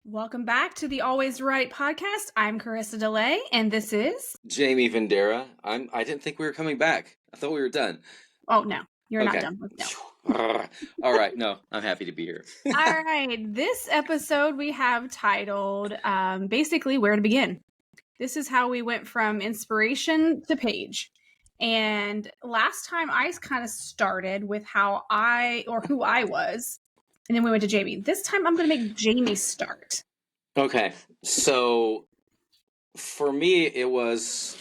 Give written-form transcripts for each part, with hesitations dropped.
Welcome back to the Always Right podcast. I'm Karisa DeLay, and this is Jaime Vendera. I didn't think we were coming back. I thought we were done. Oh no, you're not Okay. done with no. All right. No, I'm happy to be here. All right. This episode we have titled basically Where to Begin. This is how we went from inspiration to page. And last time I kind of started with who I was, and then we went to Jamie. This time I'm going to make Jamie start. Okay. So for me, it was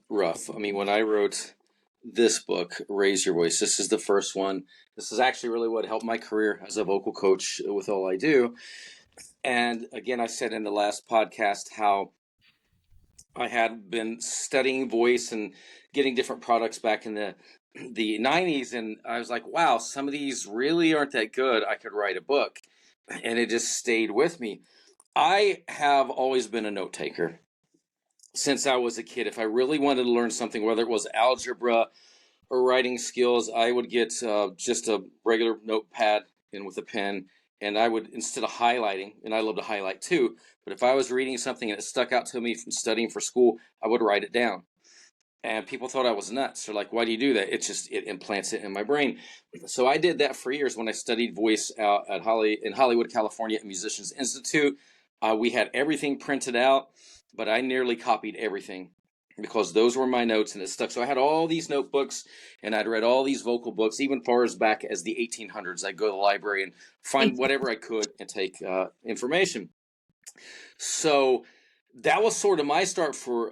rough. I mean, when I wrote this book, Raise Your Voice, this is the first one. This is actually really what helped my career as a vocal coach with all I do. And again, I said in the last podcast how I had been studying voice and getting different products back in the 90s, and I was like, wow, some of these really aren't that good. I could write a book. And it just stayed with me. I have always been a note taker since I was a kid. If I really wanted to learn something, whether it was algebra or writing skills, I would get just a regular notepad and with a pen, and I would, instead of highlighting, and I love to highlight too, but if I was reading something and it stuck out to me from studying for school, I would write it down. And people thought I was nuts. They're like, why do you do that? It implants it in my brain. So I did that for years when I studied voice out at in Hollywood, California at Musicians Institute. We had everything printed out, but I nearly copied everything because those were my notes and it stuck. So I had all these notebooks and I'd read all these vocal books, even far as back as the 1800s. I'd go to the library and find whatever I could and take information. So that was sort of my start for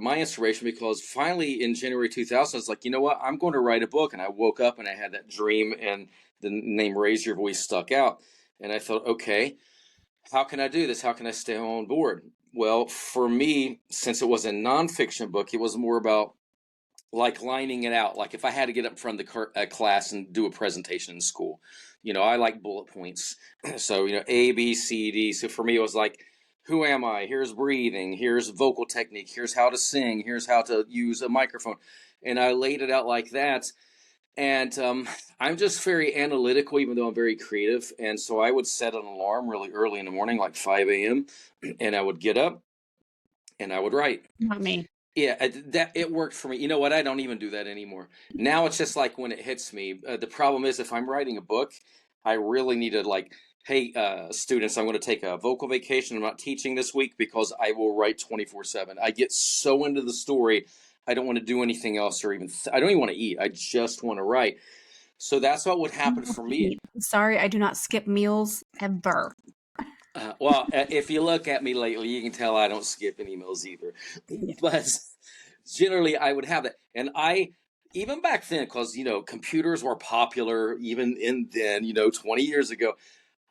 my inspiration, because finally in January 2000, I was like, you know what, I'm going to write a book. And I woke up and I had that dream, and the name Raise Your Voice stuck out. And I thought, okay, how can I do this? How can I stay on board? Well, for me, since it was a nonfiction book, it was more about like lining it out. Like if I had to get up in front of the class and do a presentation in school, I like bullet points. So, A, B, C, D. So for me, it was like, who am I? Here's breathing. Here's vocal technique. Here's how to sing. Here's how to use a microphone. And I laid it out like that. And I'm just very analytical, even though I'm very creative. And so I would set an alarm really early in the morning, like 5 a.m. And I would get up and I would write. Not me. Yeah, it worked for me. You know what? I don't even do that anymore. Now it's just like when it hits me. The problem is if I'm writing a book, I really need to hey, students, I'm going to take a vocal vacation. I'm not teaching this week because I will write 24/7. I get so into the story, I don't want to do anything else, or even I don't even want to eat. I just want to write. So that's what would happen for me. Sorry, I do not skip meals ever. Well, if you look at me lately, you can tell I don't skip any meals either. Yeah. But generally, I would have it. And even back then, because, computers were popular even then, 20 years ago,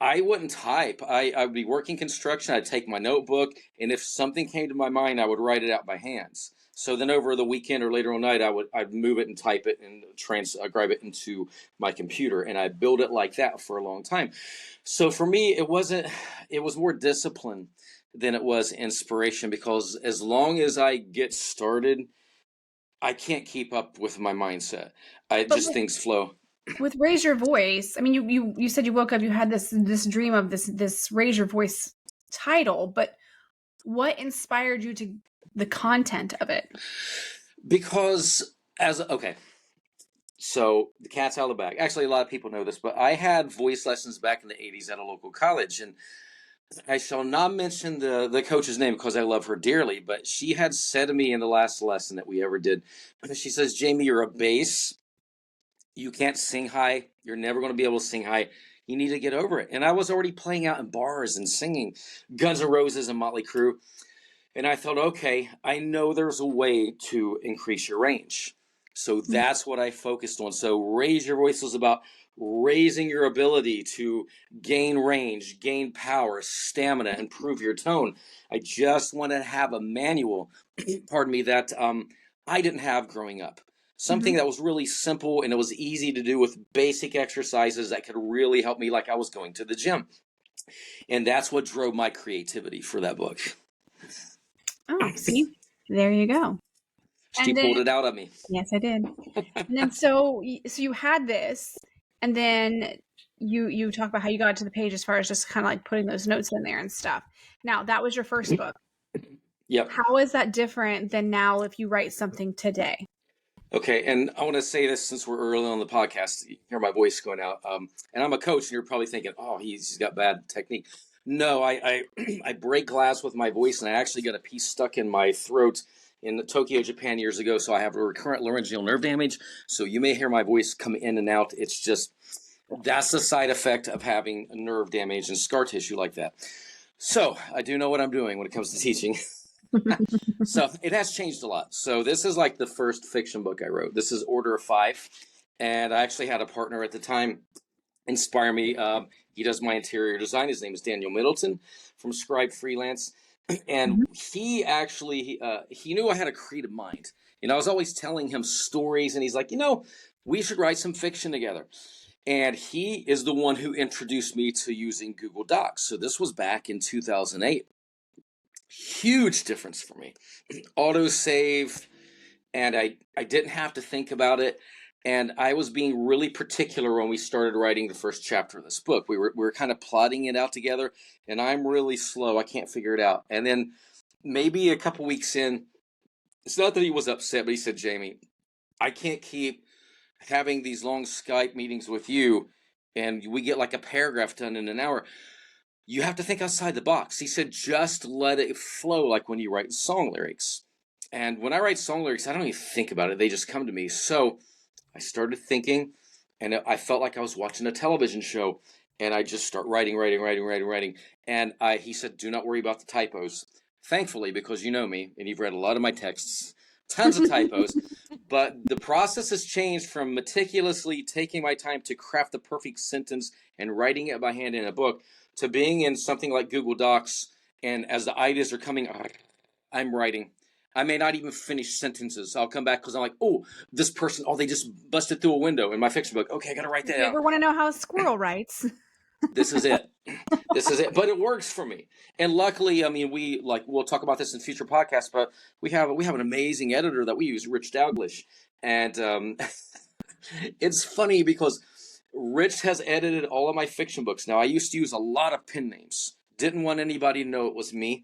I wouldn't type. I would be working construction. I'd take my notebook, and if something came to my mind, I would write it out by hands. So then over the weekend or later on night, I'd move it and type it and transcribe it into my computer, and I build it like that for a long time. So for me, it was more discipline than it was inspiration, because as long as I get started, I can't keep up with my mindset. Things flow. With Raise Your Voice, I mean, you said you woke up, you had this dream of this Raise Your Voice title, but what inspired you to the content of it? Because so the cat's out of the bag. Actually, a lot of people know this, but I had voice lessons back in the 80s at a local college, and I shall not mention the coach's name because I love her dearly, but she had said to me in the last lesson that we ever did, she says, Jamie, you're a bass. You can't sing high. You're never going to be able to sing high. You need to get over it. And I was already playing out in bars and singing Guns N' Roses and Motley Crue. And I thought, okay, I know there's a way to increase your range. So that's what I focused on. So Raise Your Voice was about raising your ability to gain range, gain power, stamina, improve your tone. I just wanted to have a manual, pardon me, that I didn't have growing up. Something that was really simple and it was easy to do with basic exercises that could really help me, like I was going to the gym. And that's what drove my creativity for that book. Oh, see, there you go. She pulled it out of me. Yes, I did. And then so you had this, and then you talk about how you got to the page as far as just kind of like putting those notes in there and stuff. Now, that was your first book. Yep. How is that different than now if you write something today? Okay, and I want to say this since we're early on the podcast, you hear my voice going out. And I'm a coach, and you're probably thinking, "Oh, he's got bad technique." No, I I break glass with my voice, and I actually got a piece stuck in my throat in Tokyo, Japan years ago. So I have a recurrent laryngeal nerve damage. So you may hear my voice come in and out. It's just that's the side effect of having nerve damage and scar tissue like that. So I do know what I'm doing when it comes to teaching. So it has changed a lot. So this is like the first fiction book I wrote. This is Order of Five. And I actually had a partner at the time inspire me. He does my interior design. His name is Daniel Middleton from Scribe Freelance. And he actually, he knew I had a creative mind. And I was always telling him stories. And he's like, we should write some fiction together. And he is the one who introduced me to using Google Docs. So this was back in 2008. Huge difference for me. Autosave, and I didn't have to think about it. And I was being really particular when we started writing the first chapter of this book. We were kind of plotting it out together, and I'm really slow. I can't figure it out. And then maybe a couple weeks in, it's not that he was upset, but he said, Jamie, I can't keep having these long Skype meetings with you, and we get like a paragraph done in an hour. You have to think outside the box. He said, just let it flow like when you write song lyrics. And when I write song lyrics, I don't even think about it. They just come to me. So I started thinking, and I felt like I was watching a television show. And I just start writing. And he said, do not worry about the typos. Thankfully, because you know me, and you've read a lot of my texts, tons of typos. But the process has changed from meticulously taking my time to craft the perfect sentence and writing it by hand in a book to being in something like Google Docs, and as the ideas are coming, I'm writing. I may not even finish sentences. I'll come back because I'm like, oh, this person, they just busted through a window in my fiction book. Okay, I got to write that If you out. ever want to know how a squirrel writes? This is it. This is it. But it works for me. And luckily, I mean, we'll talk about this in future podcasts, but we have an amazing editor that we use, Rich Dalglish. And it's funny because Rich has edited all of my fiction books. Now, I used to use a lot of pen names. Didn't want anybody to know it was me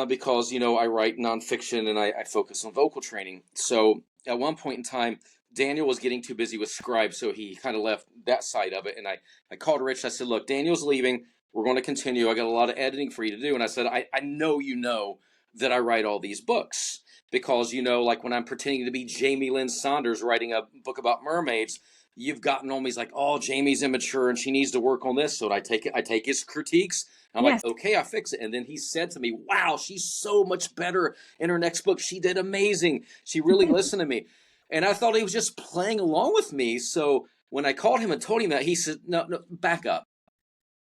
because, I write nonfiction and I focus on vocal training. So at one point in time, Daniel was getting too busy with Scribe, so he kind of left that side of it. And I called Rich. I said, look, Daniel's leaving. We're going to continue. I got a lot of editing for you to do. And I said, I know that I write all these books because, like when I'm pretending to be Jamie Lynn Saunders writing a book about mermaids, you've gotten on me. He's like, oh, Jamie's immature and she needs to work on this. So I take his critiques. I'm Yes. like, okay, I'll fix it. And then he said to me, wow, she's so much better in her next book. She did amazing. She really listened to me. And I thought he was just playing along with me. So when I called him and told him that, he said, no, back up.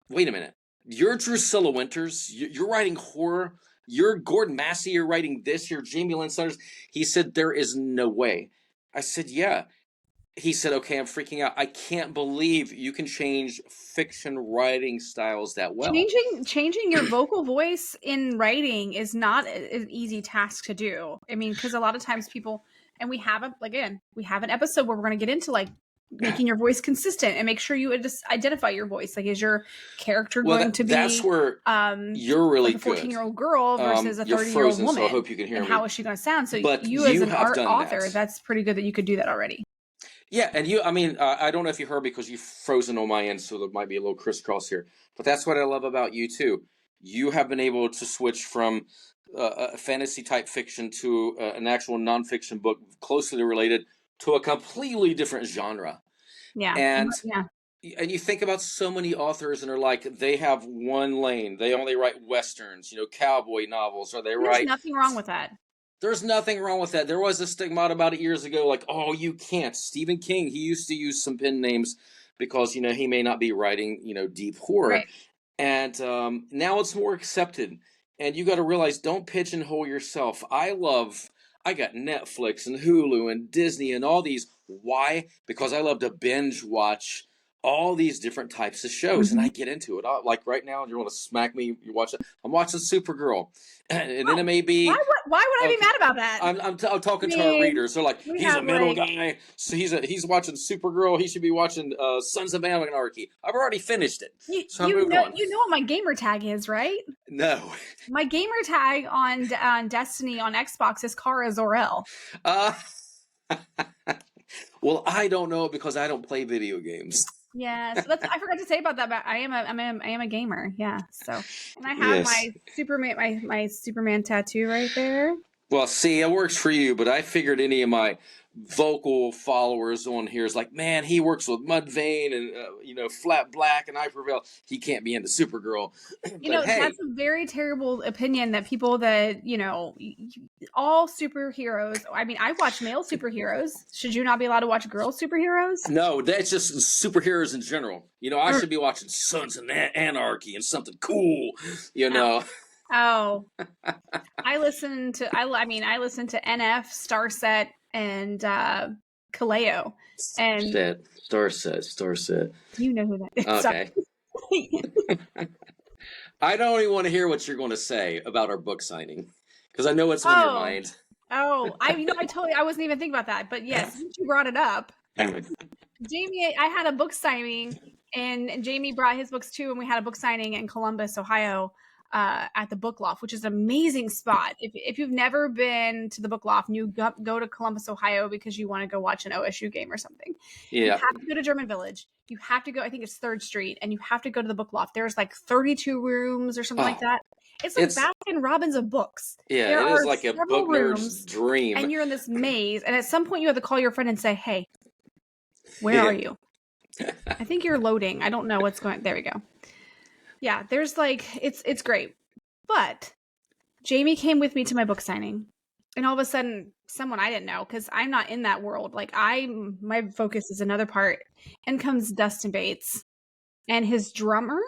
Wait a minute. You're Drusilla Winters. You're writing horror. You're Gordon Massey. You're writing this. You're Jamie Lynn Saunders. He said, there is no way. I said, yeah. He said, okay, I'm freaking out. I can't believe you can change fiction writing styles that well. Changing your vocal voice in writing is not an easy task to do. I mean, because a lot of times people, and we have an episode where we're going to get into like making your voice consistent and make sure you just identify your voice. Like, is your character going to be that's where you're really like a 14-year-old girl versus a 30-year-old woman? So I hope you can hear and me. how is she going to sound? So but you as an art author, that. that's pretty good that you could do that already. Yeah, and I don't know if you heard because you've frozen on my end, so there might be a little crisscross here. But that's what I love about you, too. You have been able to switch from a fantasy-type fiction to an actual nonfiction book closely related to a completely different genre. Yeah. And yeah. And you think about so many authors and they're like, they have one lane. They only write Westerns, cowboy novels, or There's nothing wrong with that. There's nothing wrong with that. There was a stigma about it years ago, like, oh, you can't. Stephen King, he used to use some pen names because, he may not be writing, deep horror. Right. And now it's more accepted. And you got to realize, don't pigeonhole yourself. I got Netflix and Hulu and Disney and all these. Why? Because I love to binge watch all these different types of shows, and I get into it. Like right now, you want to smack me? You watch it. I'm watching Supergirl, and then it may be. Why would I be mad about that? I'm talking to our readers. They're like, he's a middle guy, so he's watching Supergirl. He should be watching Sons of Anarchy. I've already finished it. So you know what my gamer tag is, right? No. My gamer tag on Destiny on Xbox is Kara Zor-El. Well, I don't know because I don't play video games. Yeah, so I forgot to say about that, but I am a gamer. Yeah, so and I have my Superman tattoo right there. Well, see, it works for you, but I figured any of my vocal followers on here is like, man, he works with Mudvayne and Flat Black and I Prevail. He can't be into Supergirl. That's a very terrible opinion that people that all superheroes. I mean, I watch male superheroes. Should you not be allowed to watch girl superheroes? No, that's just superheroes in general. I should be watching Sons of Anarchy and something cool. Oh, I listen to NF, Starset, and Kaleo. And Starset. You know who that is. Okay. I don't even want to hear what you're going to say about our book signing because I know it's on your mind. Oh, I wasn't even thinking about that, but yes, since you brought it up. Jamie, I had a book signing, and Jamie brought his books too, and we had a book signing in Columbus, Ohio. At the Book Loft, which is an amazing spot. If you've never been to the Book Loft and you go to Columbus, Ohio because you want to go watch an OSU game or something, you have to go to German Village. You have to go, I think it's 3rd Street, and you have to go to the Book Loft. There's like 32 rooms or something like that. It's like Baskin Robbins of books. Yeah, it is like a book nerd's dream. And you're in this maze, and at some point you have to call your friend and say, hey, where are you? I think you're loading. I don't know what's going. There we go. Yeah, there's it's great. But Jamie came with me to my book signing, and all of a sudden someone I didn't know, because I'm not in that world. My focus is another part, and comes Dustin Bates and his drummer,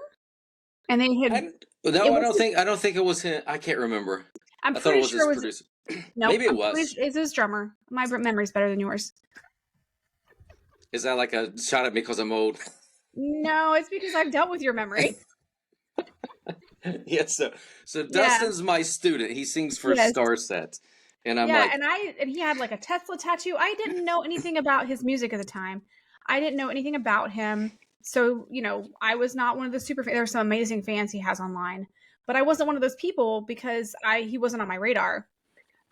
and they had I don't think it was him. I can't remember. I thought it was his producer. No, maybe it was. It's his drummer. My memory's better than yours. Is that like a shot at me because I'm old? No, it's because I've dealt with your memory. Yeah, so Dustin's my student. He sings for Starset, and I'm and he had like a Tesla tattoo. I didn't know anything about his music at the time. I didn't know anything about him, so I was not one of the super. There are some amazing fans he has online, but I wasn't one of those people because he wasn't on my radar.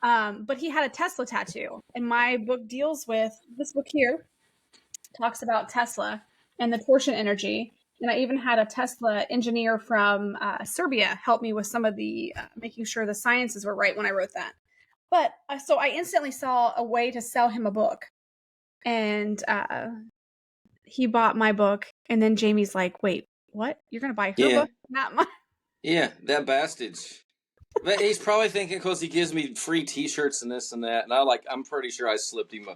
But he had a Tesla tattoo, and my book deals with this book here. Talks about Tesla and the torsion energy. And I even had a Tesla engineer from Serbia help me with some of the making sure the sciences were right when I wrote that. But so I instantly saw a way to sell him a book. And he bought my book. And then Jamie's like, wait, what? You're going to buy her book? Not mine. Yeah, that bastard. But he's probably thinking because he gives me free T-shirts and this and that. And I'm pretty sure I slipped him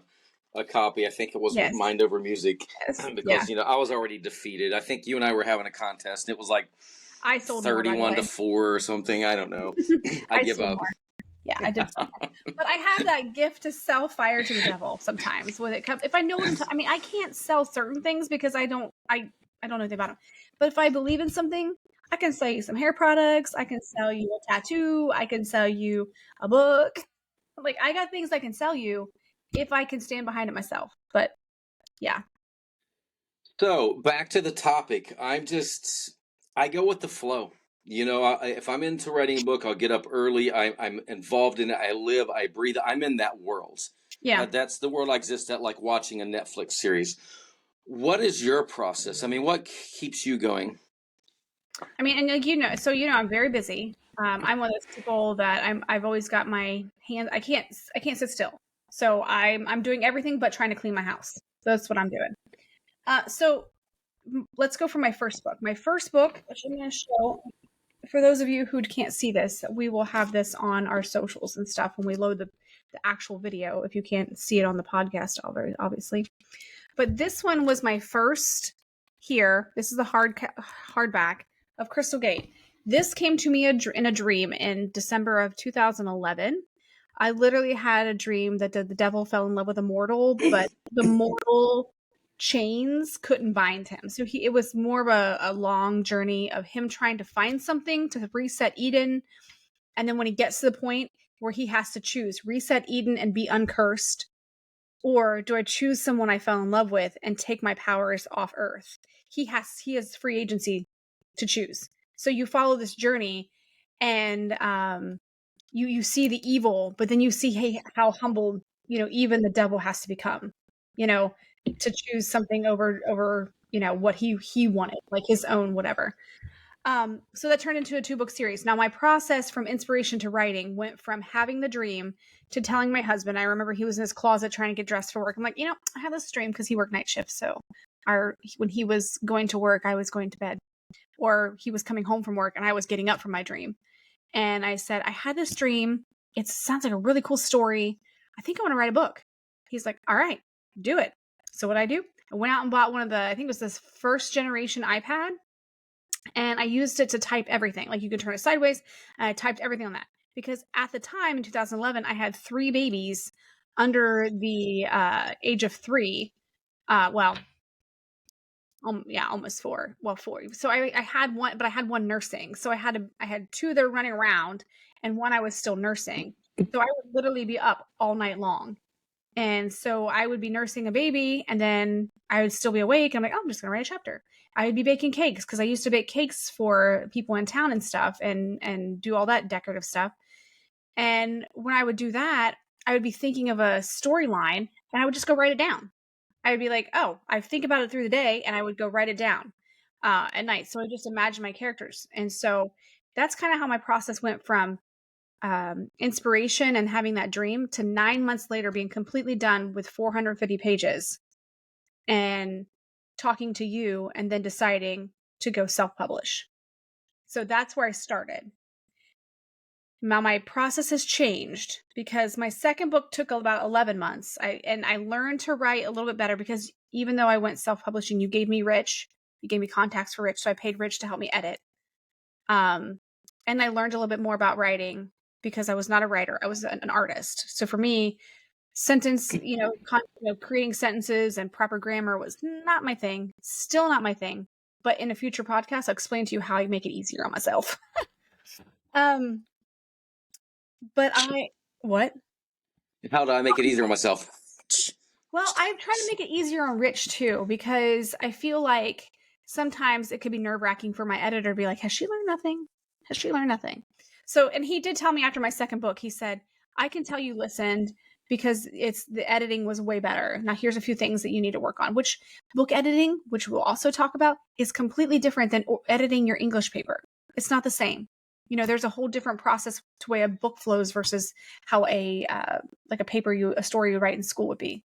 a copy. I think it was Mind Over Music because I was already defeated. I think you and I were having a contest. It was like I sold 31-4 or something. I don't know. I give up. More. Yeah, I did. But I have that gift to sell fire to the devil sometimes when it comes. If I know what I can't sell certain things because I don't know anything about them. But if I believe in something, I can sell you some hair products. I can sell you a tattoo. I can sell you a book. Like I got things I can sell you if I can stand behind it myself. But yeah. So back to the topic. I go with the flow. If I'm into writing a book, I'll get up early. I'm involved in it. I live, I breathe. I'm in that world. Yeah. That's the world I exist at, like watching a Netflix series. What is your process? I mean, what keeps you going? I mean, and I'm very busy. I'm one of those people that I've always got my hands. I can't sit still. So I'm doing everything but trying to clean my house. That's what I'm doing. So let's go for my first book. My first book, which I'm going to show for those of you who can't see this, we will have this on our socials and stuff when we load the actual video. If you can't see it on the podcast, obviously. But this one was my first here. This is the hardback of Crystal Gate. This came to me in a dream in December of 2011. I literally had a dream that the devil fell in love with a mortal, but the mortal chains couldn't bind him. So it was more of a long journey of him trying to find something to reset Eden. And then when he gets to the point where he has to choose reset Eden and be uncursed, or do I choose someone I fell in love with and take my powers off Earth? He has free agency to choose. So you follow this journey, and you see the evil, but then you see how humble, even the devil has to become, to choose something over what he wanted, like his own whatever. So that turned into a 2-book series. Now, my process from inspiration to writing went from having the dream to telling my husband. I remember he was in his closet trying to get dressed for work. I'm like, I had this dream, because he worked night shift. So when he was going to work, I was going to bed, or he was coming home from work and I was getting up from my dream. And I said, I had this dream. It sounds like a really cool story. I think I want to write a book. He's like, all right, do it. So what I do, I went out and bought one of I think it was this first generation iPad. And I used it to type everything. Like, you could turn it sideways. And I typed everything on that. Because at the time, in 2011, I had 3 babies under the age of 3. Almost 4. Well, 4. So I had one, but I had one nursing. So I had 2 that were running around, and 1 I was still nursing. So I would literally be up all night long. And so I would be nursing a baby, and then I would still be awake. I'm like, I'm just going to write a chapter. I would be baking cakes, because I used to bake cakes for people in town and stuff, and do all that decorative stuff. And when I would do that, I would be thinking of a storyline, and I would just go write it down. I would be like, oh, I think about it through the day, and I would go write it down at night. So I just imagine my characters. And so that's kind of how my process went from inspiration and having that dream to 9 months later being completely done with 450 pages and talking to you, and then deciding to go self-publish. So that's where I started. Now my process has changed, because my second book took about 11 months. I learned to write a little bit better, because even though I went self-publishing, you gave me contacts for Rich. So I paid Rich to help me edit. And I learned a little bit more about writing, because I was not a writer. I was an artist. So for me, creating sentences and proper grammar was not my thing. Still not my thing. But in a future podcast, I'll explain to you how I make it easier on myself. But what? How do I make it easier on myself? Well, I'm trying to make it easier on Rich too, because I feel like sometimes it could be nerve-wracking for my editor to be like, has she learned nothing? Has she learned nothing? So, and he did tell me after my second book, he said, I can tell you listened, because the editing was way better. Now here's a few things that you need to work on, which book editing, which we'll also talk about, is completely different than editing your English paper. It's not the same. There's a whole different process to way a book flows versus how a story you write in school would be.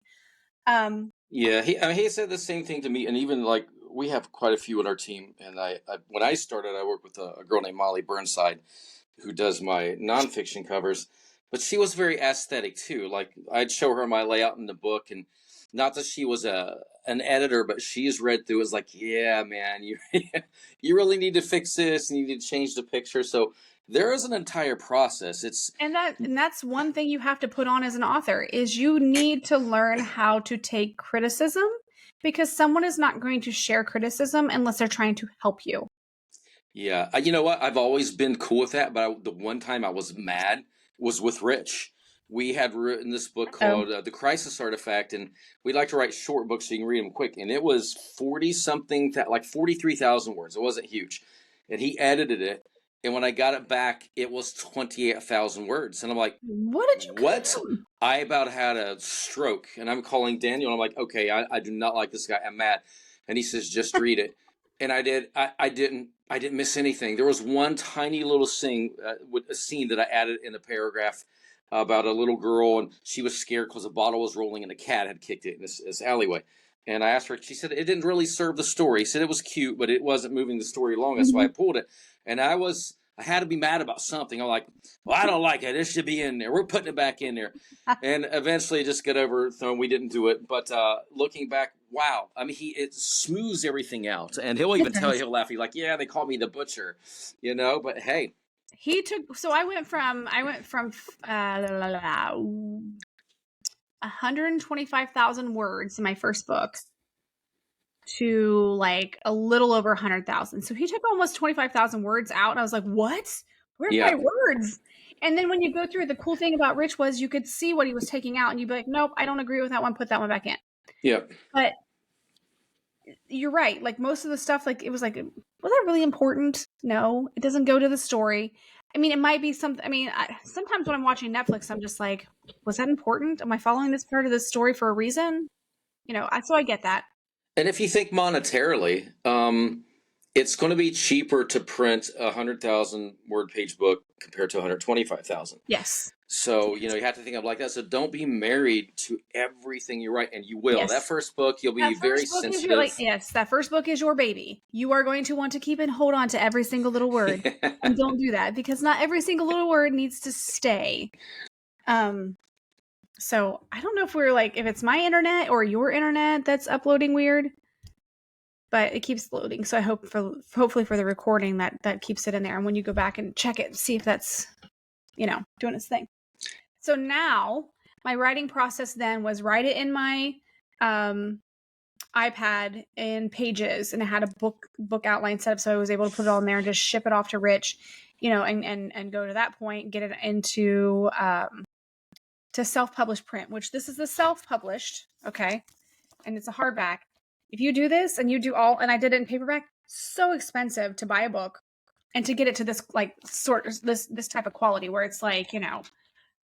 Yeah, he said the same thing to me, and even like we have quite a few on our team. And I when I started, I worked with a girl named Molly Burnside, who does my nonfiction covers, but she was very aesthetic too. Like, I'd show her my layout in the book, and not that she was an editor, but she's read through. It was like, yeah, man, you you really need to fix this, and you need to change the picture. So there is an entire process. And that's one thing you have to put on as an author, is you need to learn how to take criticism, because someone is not going to share criticism unless they're trying to help you. Yeah, you know what? I've always been cool with that, but the one time I was mad was with Rich. We had written this book called The Crisis Artifact, and we like to write short books so you can read them quick. And it was 40-something, like 43,000 words. It wasn't huge. And he edited it. And when I got it back, it was 28,000 words. And I'm like, what did you what? I about had a stroke. And I'm calling Daniel, and I'm like, okay, I do not like this guy. I'm mad. And he says, just read it. And I did. I didn't miss anything. There was one tiny little scene that I added in a paragraph about a little girl, and she was scared because a bottle was rolling and a cat had kicked it in this alleyway. And I asked her, she said it didn't really serve the story. She said it was cute, but it wasn't moving the story along. That's why I pulled it. And I had to be mad about something. I'm like, well, I don't like it. It should be in there. We're putting it back in there. And eventually it just got overthrown. We didn't do it. But looking back, wow. I mean, it smooths everything out. And he'll even tell you, he'll laugh. He's like, yeah, they call me the butcher, but hey. I went from 125,000 words in my first book to like a little over 100,000. So he took almost 25,000 words out. And I was like, what? Where's my words? And then when you go through, the cool thing about Rich was you could see what he was taking out and you'd be like, nope, I don't agree with that one. Put that one back in. Yep. But you're right. Like most of the stuff, like it was like, was that really important? No, it doesn't go to the story. I mean, it might be something. I mean, sometimes when I'm watching Netflix, I'm just like, was that important? Am I following this part of the story for a reason? So I get that. And if you think monetarily, it's going to be cheaper to print a 100,000 word page book compared to 125,000. Yes. So, you have to think of like that. So don't be married to everything you write, and you will. Yes. That first book, you'll be very sensitive. Yes, that first book is your baby. You are going to want to keep and hold on to every single little word. And don't do that because not every single little word needs to stay. So I don't know if if it's my internet or your internet that's uploading weird, but it keeps loading. So I hopefully for the recording that keeps it in there. And when you go back and check it, see if that's, doing its thing. So now my writing process then was write it in my iPad in Pages, and it had a book outline set up, so I was able to put it all in there and just ship it off to Rich, and go to that point, get it into to self-published print, which this is the self-published, okay, and it's a hardback. If you do this and you do and I did it in paperback, so expensive to buy a book and to get it to this this type of quality where it's like,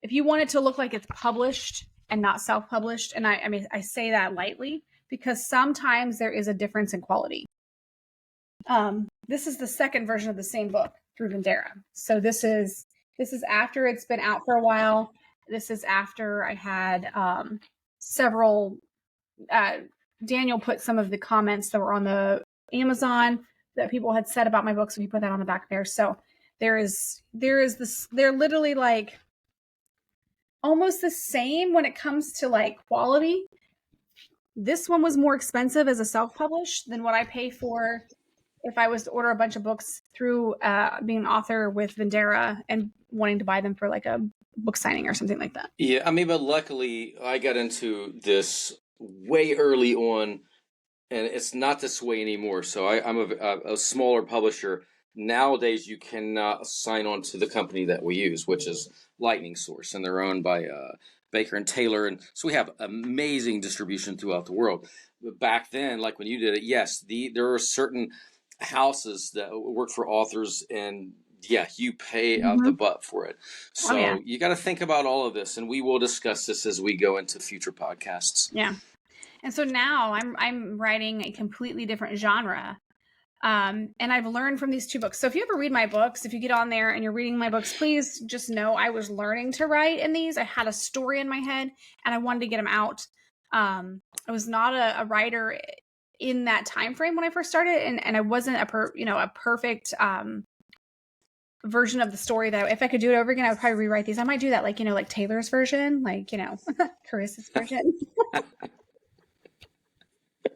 if you want it to look like it's published and not self-published, and I mean I say that lightly because sometimes there is a difference in quality. This is the second version of the same book through Vendera. So this is after it's been out for a while. This is after I had several. Daniel put some of the comments that were on the Amazon that people had said about my books, and he put that on the back there. So there is this. They're literally like almost the same when it comes to like quality. This one was more expensive as a self-published than what I pay for if I was to order a bunch of books through being an author with Vendera and wanting to buy them for like a book signing or something like that. Yeah, I mean, but luckily I got into this way early on, and it's not this way anymore. So I'm a smaller publisher. Nowadays, you cannot sign on to the company that we use, which is Lightning Source, and they're owned by Baker and Taylor, and so we have amazing distribution throughout the world. But back then, like when you did it, yes, there are certain houses that work for authors, and yeah, you pay out the butt for it. So you got to think about all of this, and we will discuss this as we go into future podcasts. Yeah. And so now I'm writing a completely different genre. And I've learned from these two books. So if you ever read my books, if you get on there and you're reading my books, please just know I was learning to write in these. I had a story in my head and I wanted to get them out. I was not a writer in that time frame when I first started, and I wasn't a perfect version of the story that if I could do it over again, I would probably rewrite these. I might do that like Taylor's version, Karisa's version.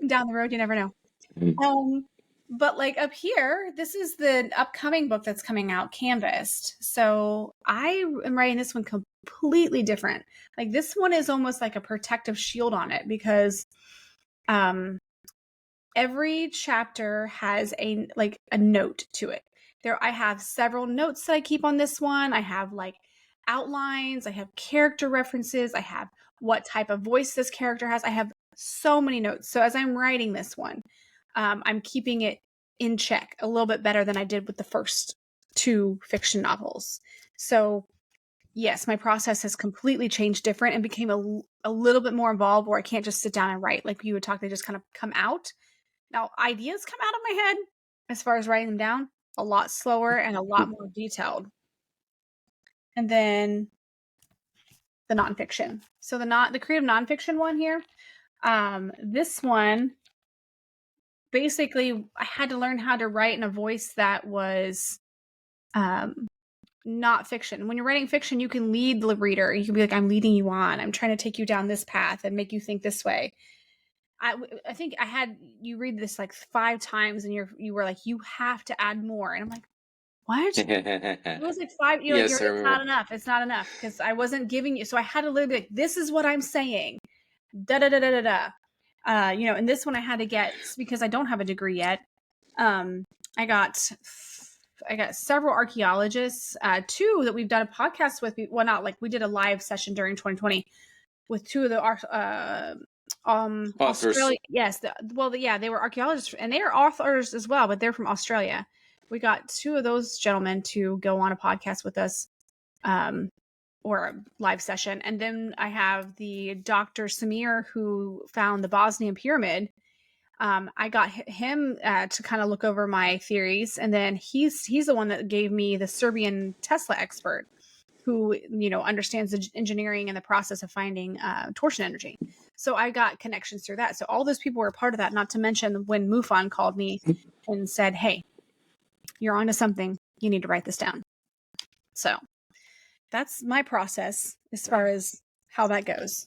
Down the road, you never know. But like up here, this is the upcoming book that's coming out, Canvassed. So I am writing this one completely different. Like this one is almost like a protective shield on it because every chapter has a note to it. I have several notes that I keep on this one. I have like outlines, I have character references, I have what type of voice this character has. I have so many notes. So as I'm writing this one, I'm keeping it in check a little bit better than I did with the first two fiction novels. So yes, my process has completely changed different and became a little bit more involved where I can't just sit down and write like you would talk. They just kind of come out. Now ideas come out of my head as far as writing them down a lot slower and a lot more detailed. And then the nonfiction. So the creative nonfiction one here, this one, basically I had to learn how to write in a voice that was not fiction. When you're writing fiction, you can lead the reader. You can be like, I'm leading you on. I'm trying to take you down this path and make you think this way. I think I had you read this like 5 times and you were like, you have to add more. And I'm like, what? It was like 5. It's not enough. It's not enough because I wasn't giving you. So I had to literally be like, this is what I'm saying. Da da da da da da. And this one I had to get because I don't have a degree yet. I got several archaeologists, two that we've done a podcast with. Well, not like we did a live session during 2020 with two of the Authors. Australia. Yes, they were archaeologists and they are authors as well, but they're from Australia. We got two of those gentlemen to go on a podcast with us, or a live session, and then I have the Dr. Samir who found the Bosnian pyramid. I got him to kind of look over my theories, and then he's the one that gave me the Serbian Tesla expert who understands the engineering and the process of finding torsion energy. So I got connections through that. So all those people were a part of that, not to mention when MUFON called me and said, hey, you're onto something, you need to write this down. So that's my process as far as how that goes.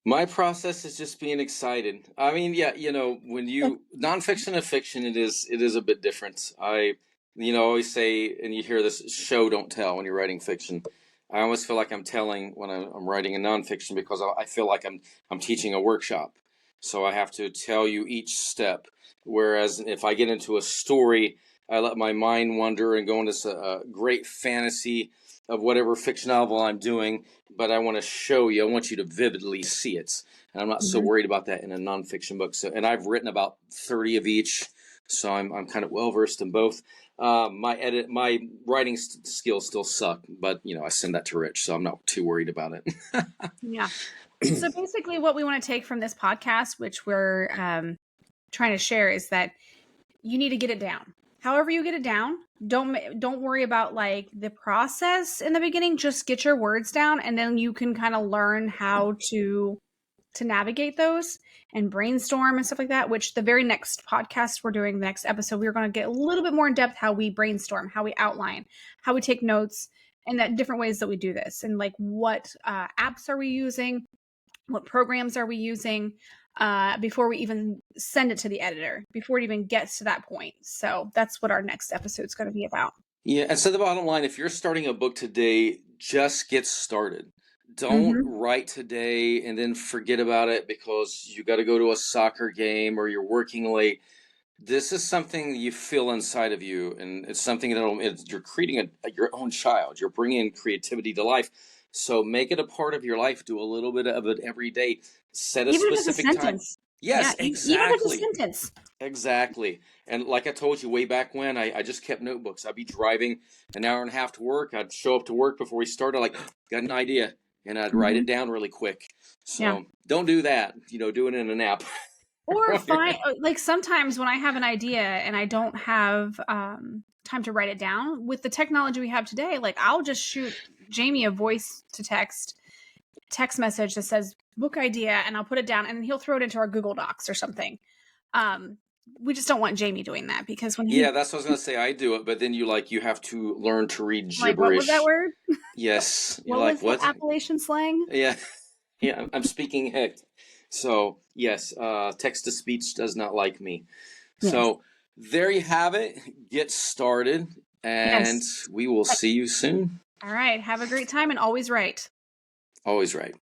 My process is just being excited. I mean, yeah, when you nonfiction and fiction, it is a bit different. I always say, and you hear this, show don't tell when you're writing fiction. I always feel like I'm telling when I'm writing a nonfiction because I feel like I'm teaching a workshop. So I have to tell you each step. Whereas if I get into a story, I let my mind wander and go into a great fantasy of whatever fiction novel I'm doing, but I want to show you. I want you to vividly see it, and I'm not so worried about that in a nonfiction book. So, and I've written about 30 of each, so I'm kind of well versed in both. My writing skills still suck, but I send that to Rich, so I'm not too worried about it. Yeah. So basically, what we want to take from this podcast, which we're trying to share, is that you need to get it down. However you get it down, don't worry about like the process in the beginning. Just get your words down, and then you can kind of learn how to navigate those and brainstorm and stuff like that. Which the very next podcast we're doing, the next episode, we're going to get a little bit more in depth how we brainstorm, how we outline, how we take notes, and that different ways that we do this, and like what apps are we using, what programs are we using, before we even send it to the editor, before it even gets to that point. So that's what our next episode is going to be about. Yeah, and so the bottom line, if you're starting a book today, just get started. Don't write today and then forget about it because you got to go to a soccer game or you're working late. This is something you feel inside of you, and it's something that you're creating your own child. You're bringing creativity to life. So make it a part of your life. Do a little bit of it every day. Set a Even specific if it's a time. sentence. Yes, Yeah, exactly. even if it's a sentence. Exactly. And like I told you way back when, I just kept notebooks. I'd be driving an hour and a half to work. I'd show up to work before we started, like, got an idea. And I'd write it down really quick. So don't do that. Do it in a nap. Or like sometimes when I have an idea and I don't have time to write it down, with the technology we have today, like I'll just shoot Jamie a voice to text message that says book idea, and I'll put it down, and he'll throw it into our Google Docs or something. We just don't want Jamie doing that because when that's what I was gonna say. I do it, but then you have to learn to read gibberish. Like, what was that word? Yes. What was the Appalachian slang? Yeah. I'm speaking hick. So yes, text to speech does not like me. Yes. So there you have it. Get started, and we will see you soon. All right. Have a great time, and always write. Always write.